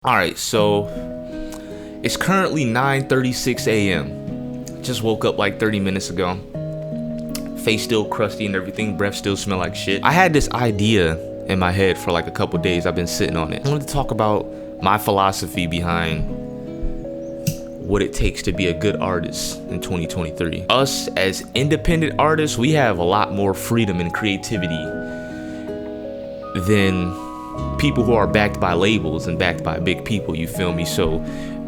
All right, so it's currently 9:36 a.m. Just woke up like 30 minutes ago. Face still crusty and everything, breath still smell like shit. I had this idea in my head for like a couple days. I've been sitting on it. I wanted to talk about my philosophy behind what it takes to be a good artist in 2023. Us as independent artists, we have a lot more freedom and creativity than people who are backed by labels and backed by big people, you feel me? So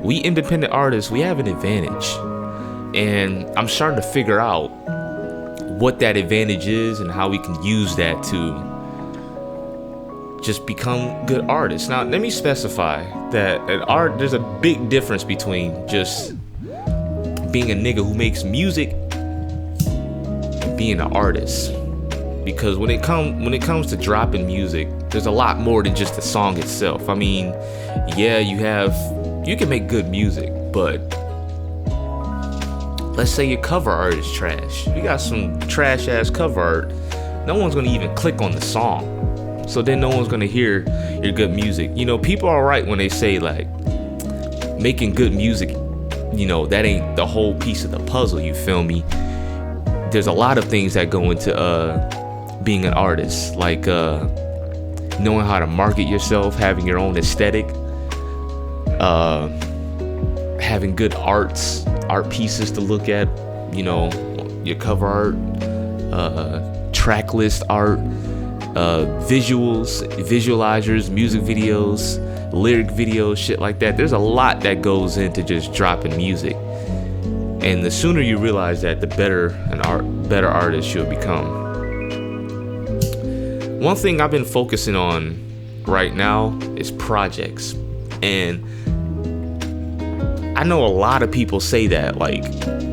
we independent artists, we have an advantage, and I'm starting to figure out what that advantage is and how we can use that to just become good artists. Now let me specify that there's a big difference between just being a nigga who makes music and being an artist. Because when it comes to dropping music, there's a lot more than just the song itself. I mean, yeah, you can make good music, but let's say your cover art is trash. You got some trash ass cover art, no one's gonna even click on the song. So then no one's gonna hear your good music. You know, people are right when they say like making good music, you know, that ain't the whole piece of the puzzle, you feel me? There's a lot of things that go into being an artist, like knowing how to market yourself, having your own aesthetic, having good art pieces to look at, you know, your cover art, track list art, visualizers, music videos, lyric videos, shit like that. There's a lot that goes into just dropping music, and the sooner you realize that, the better better artist you'll become. One thing I've been focusing on right now is projects, and I know a lot of people say that, like,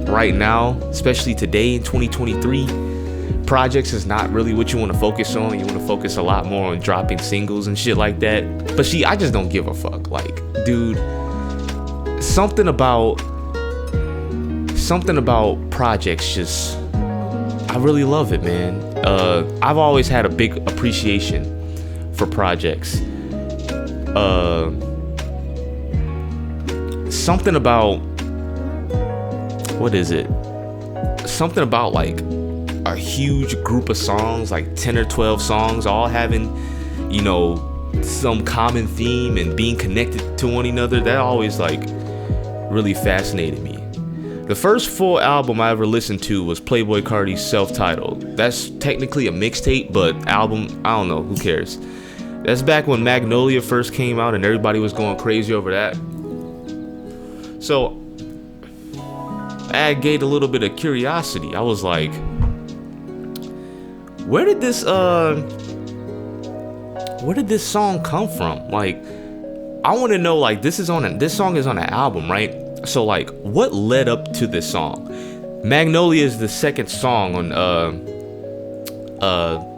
right now, especially today in 2023, projects is not really what you want to focus on. You want to focus a lot more on dropping singles and shit like that. But see, I just don't give a fuck. Like, dude, something about projects, just, I really love it, man. I've always had a big appreciation for projects. Something about, what is it? Something about like a huge group of songs, like 10 or 12 songs, all having, you know, some common theme and being connected to one another. That always like really fascinated me. The first full album I ever listened to was Playboi Carti's Self-Titled. That's technically a mixtape, but album, I don't know, who cares? That's back when Magnolia first came out and everybody was going crazy over that. So I gained a little bit of curiosity. I was like, where did this song come from? Like, I want to know, like, this song is on an album, right? So like, what led up to this song? Magnolia is the second song on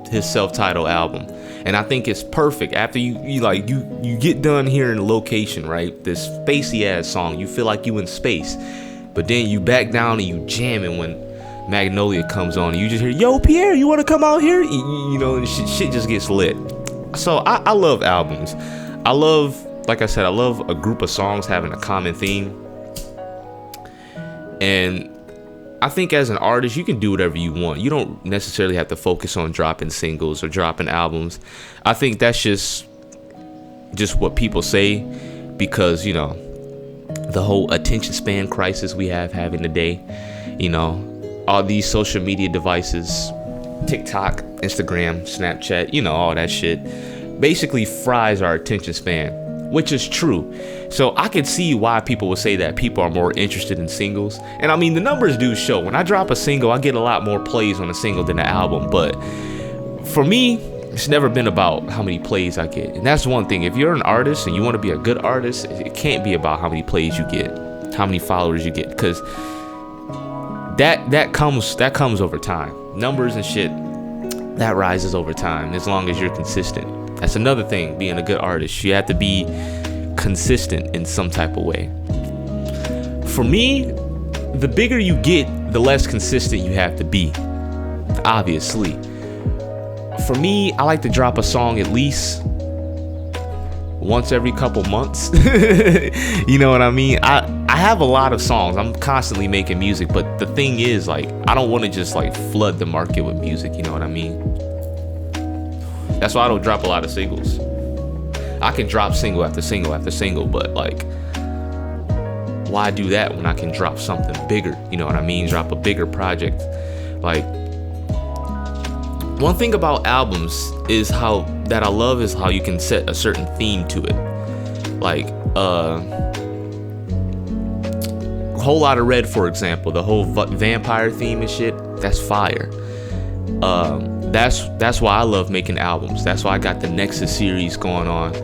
his self-titled album, and I think it's perfect. After you get done hearing the location, right? This spacey ass song, you feel like you in space, but then you back down and you jamming when Magnolia comes on, and you just hear, "Yo, Pierre, you want to come out here?" You know, and shit just gets lit. So I love albums. Like I said, I love a group of songs having a common theme. And I think as an artist, you can do whatever you want. You don't necessarily have to focus on dropping singles or dropping albums. I think that's just what people say, because, you know, the whole attention span crisis we having today, you know, all these social media devices, TikTok, Instagram, Snapchat, you know, all that shit basically fries our attention span, which is true. So I can see why people would say that people are more interested in singles. And I mean, the numbers do show. When I drop a single, I get a lot more plays on a single than an album. But for me, it's never been about how many plays I get. And that's one thing. If you're an artist and you want to be a good artist, it can't be about how many plays you get, how many followers you get, because that comes over time. Numbers and shit, that rises over time, as long as you're consistent. That's another thing, being a good artist. You have to be consistent in some type of way. For me, the bigger you get, the less consistent you have to be, obviously. For me, I like to drop a song at least once every couple months. You know what I mean? I have a lot of songs. I'm constantly making music, but the thing is, like, I don't want to just like flood the market with music, you know what I mean? That's why I don't drop a lot of singles. I can drop single after single after single, but like, why do that when I can drop something bigger? You know what I mean? Drop a bigger project. Like, one thing about albums is how that I love is how you can set a certain theme to it. Like, Whole Lotta Red, for example, the whole vampire theme and shit, that's fire. That's why I love making albums. That's why I got the Nexus series going on.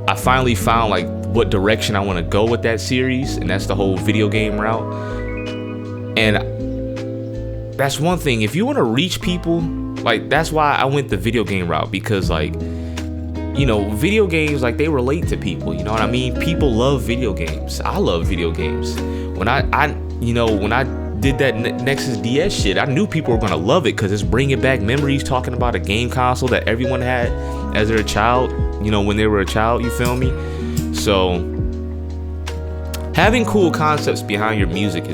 I finally found like what direction I want to go with that series, and that's the whole video game route. And that's one thing, if you want to reach people, like, that's why I went the video game route, because like, you know, video games, like, they relate to people, you know what I mean? People love video games. I love video games. When I did that Nexus DS shit, I knew people were gonna love it because it's bringing back memories, talking about a game console that everyone had as they're a child, you know, when they were a child, you feel me? So having cool concepts behind your music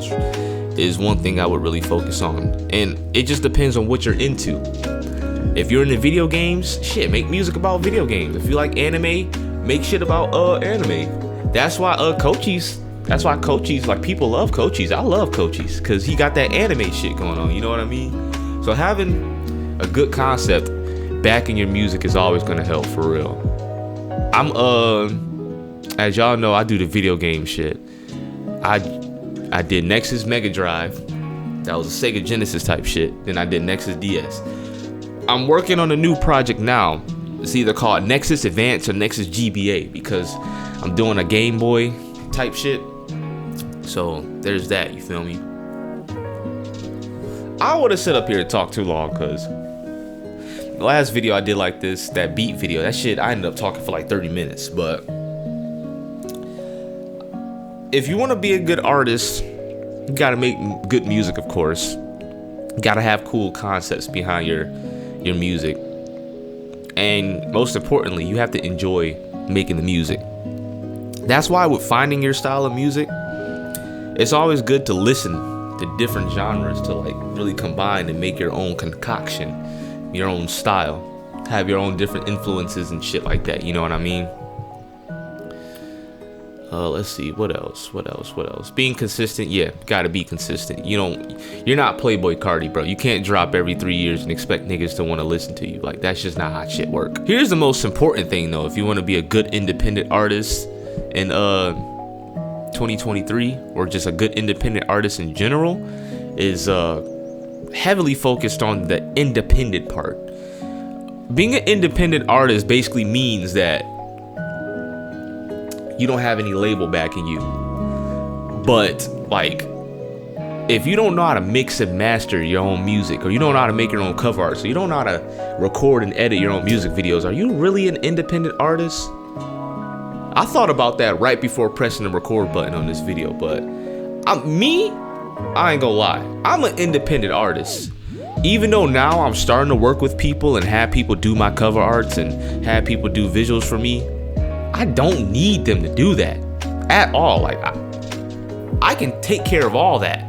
is one thing I would really focus on, and it just depends on what you're into. If you're into video games, shit, make music about video games. If you like anime, make shit about anime. That's why Cochise, like, people love Cochise. I love Cochise because he got that anime shit going on, you know what I mean? So having a good concept backing your music is always gonna help, for real. I'm as y'all know, I do the video game shit. I did Nexus Mega Drive. That was a Sega Genesis type shit. Then I did Nexus DS. I'm working on a new project now. It's either called Nexus Advance or Nexus GBA, because I'm doing a Game Boy type shit. So there's that, you feel me? I would have sit up here and talk too long, because the last video I did like this, that beat video, that shit, I ended up talking for like 30 minutes. But if you want to be a good artist, you gotta make good music, of course. You gotta have cool concepts behind your music. And most importantly, you have to enjoy making the music. That's why with finding your style of music, it's always good to listen to different genres to like really combine and make your own concoction, your own style, have your own different influences and shit like that, you know what I mean? Let's see, what else? Being consistent, yeah, gotta be consistent. You're not Playboy Cardi, bro. You can't drop every 3 years and expect niggas to want to listen to you. Like, that's just not how shit work. Here's the most important thing though, if you want to be a good independent artist in 2023, or just a good independent artist in general, is heavily focused on the independent part. Being an independent artist basically means that you don't have any label backing you. But like, if you don't know how to mix and master your own music, or you don't know how to make your own cover art, so you don't know how to record and edit your own music videos, are you really an independent artist? I thought about that right before pressing the record button on this video, but I ain't gonna lie, I'm an independent artist. Even though now I'm starting to work with people and have people do my cover arts and have people do visuals for me, I don't need them to do that at all. Like, I can take care of all that.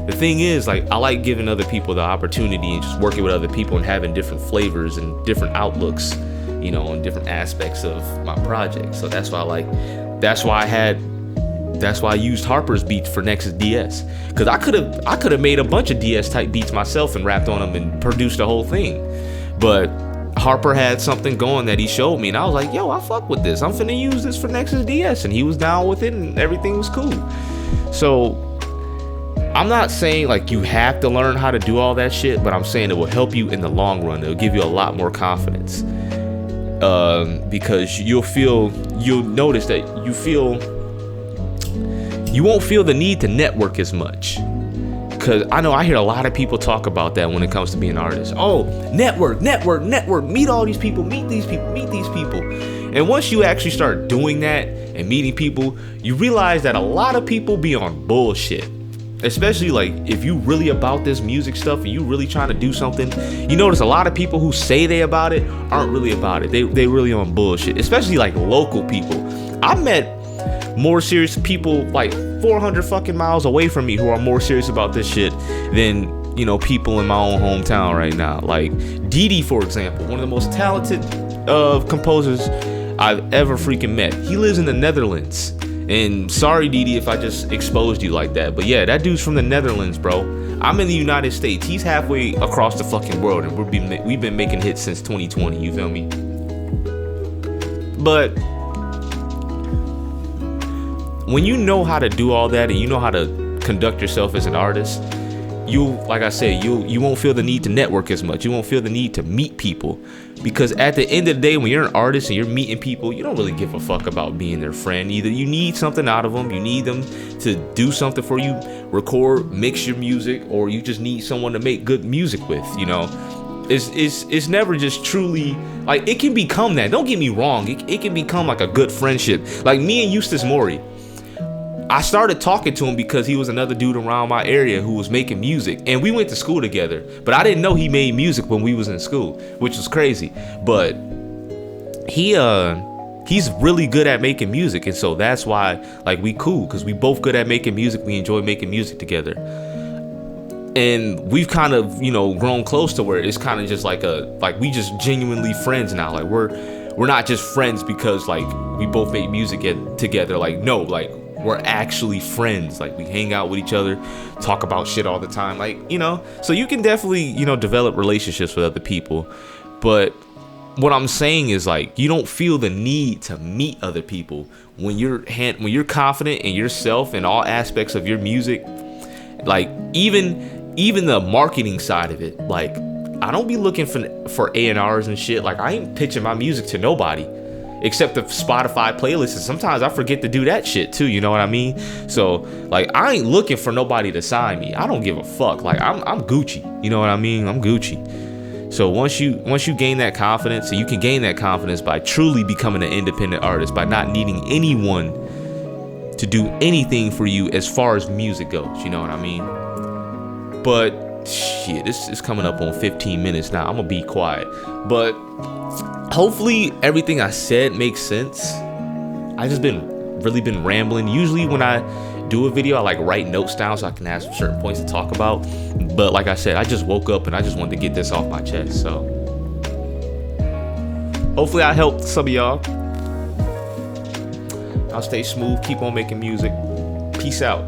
The thing is, like, I like giving other people the opportunity and just working with other people and having different flavors and different outlooks, you know, on different aspects of my project. So that's why I used Harper's beats for Nexus DS, because I could have made a bunch of DS type beats myself and rapped on them and produced the whole thing. But Harper had something going that he showed me, and I was like, yo, I fuck with this. I'm finna use this for Nexus DS, and he was down with it, and everything was cool. So I'm not saying like you have to learn how to do all that shit, but I'm saying it will help you in the long run. It'll give you a lot more confidence, because you'll notice that you won't feel the need to network as much. Because I hear a lot of people talk about that when it comes to being an artist. Oh, network, meet all these people, meet these people. And once you actually start doing that and meeting people, you realize that a lot of people be on bullshit. Especially like if you really about this music stuff and you really trying to do something, you notice a lot of people who say they about it aren't really about it. They really on bullshit. Especially like local people. I met more serious people like 400 fucking miles away from me who are more serious about this shit than, you know, people in my own hometown right now. Like Didi, for example, one of the most talented composers I've ever freaking met. He lives in the Netherlands. And sorry, Didi, if I just exposed you like that. But yeah, that dude's from the Netherlands, bro. I'm in the United States. He's halfway across the fucking world, and we've been making hits since 2020. You feel me? But when you know how to do all that and you know how to conduct yourself as an artist, like I said, you won't feel the need to network as much. You won't feel the need to meet people, because at the end of the day, when you're an artist and you're meeting people, you don't really give a fuck about being their friend. Either you need something out of them, you need them to do something for you, record, mix your music, or you just need someone to make good music with. You know, it's never just truly like, it can become that. Don't get me wrong, it can become like a good friendship. Like me and Eustace Mori, I started talking to him because he was another dude around my area who was making music, and we went to school together, but I didn't know he made music when we was in school, which was crazy. But he's really good at making music, and so that's why like we cool, because we both good at making music. We enjoy making music together, and we've kind of, you know, grown close to where it's kind of just like we just genuinely friends now. Like we're not just friends because like we both make music together. Like no, like we're actually friends. Like we hang out with each other, talk about shit all the time. Like, you know, so you can definitely, you know, develop relationships with other people. But what I'm saying is like, you don't feel the need to meet other people when you're confident in yourself and all aspects of your music. Like even the marketing side of it. Like I don't be looking for A&Rs and shit. Like I ain't pitching my music to nobody except the Spotify playlists, and sometimes I forget to do that shit too, you know what I mean? So like I ain't looking for nobody to sign me. I don't give a fuck. Like I'm Gucci, you know what I mean? I'm Gucci. So once you gain that confidence, and you can gain that confidence by truly becoming an independent artist, by not needing anyone to do anything for you as far as music goes, you know what I mean? But shit, this is coming up on 15 minutes now. I'm gonna be quiet, but hopefully everything I said makes sense. I just really been rambling. Usually when I do a video, I like write notes down so I can have some certain points to talk about. But like I said, I just woke up and I just wanted to get this off my chest. So hopefully I helped some of y'all. I'll stay smooth, keep on making music. Peace out.